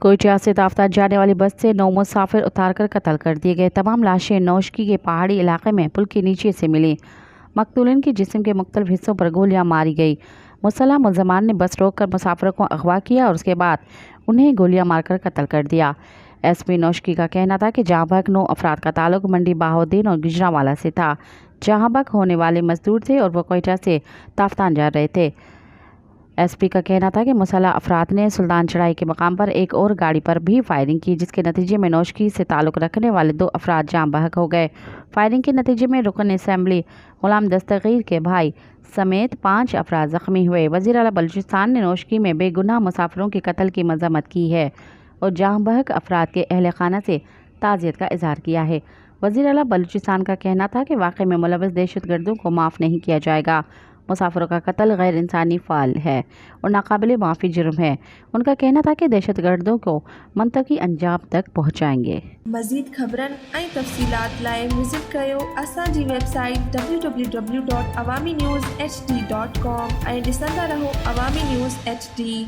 कोयटा से ताफ्तान जाने वाली बस से 9 मुसाफिर उतारकर कत्ल कर दिए गए। तमाम लाशें नौशकी के पहाड़ी इलाके में पुल के नीचे से मिली। मकतूलन के जिस्म के मुख्तलिफ हिस्सों पर गोलियां मारी गई। मुसल्लह मुलजमान ने बस रोककर मुसाफिरों को अगवा किया और उसके बाद उन्हें गोलियां मारकर कत्ल कर दिया। एसपी नौशकी का कहना था कि जहां बहक 9 अफराद का ताल्लुक मंडी बहाउद्दीन और गुजरांवाला से था। जहां बहक होने वाले मजदूर थे और वो कोयटा से ताफ्तान जा रहे थे। एसपी का कहना था कि मुसल्लह अफराद ने सुल्तान चढ़ाई के मकाम पर एक और गाड़ी पर भी फायरिंग की, जिसके नतीजे में नौशकी से ताल्लुक़ रखने वाले 2 अफराद जाँ बहक हो गए। फायरिंग के नतीजे में रुकन असम्बली गुलाम दस्तगीर के भाई समेत 5 अफराद ज़ख्मी हुए। वज़ीर आला बलूचिस्तान ने नौशकी में बेगुनाह मुसाफिरों के कत्ल की मज़म्मत की है और जाँ बहक अफराद के अहल खाना से ताज़ियत का इजहार किया है। वज़ीर आला बलूचिस्तान का कहना था कि वाक़े में मुलव्वस दहशतगर्दों को माफ़ नहीं किया जाएगा। मुसाफिरों का कत्ल गैर इंसानी फ़ाल है और नाकाबिले माफ़ी जुर्म है। उनका कहना था कि दहशतगर्दों को मंतकी अंजाम तक पहुँचाएंगे। मज़ीद ख़बरन ऐं तफ़सीलात लाइ विज़िट कयो असांजी वेबसाइट www.awamiNewsHD.com ऐं ॾिसंदा रहो अवामी न्यूज़ HD।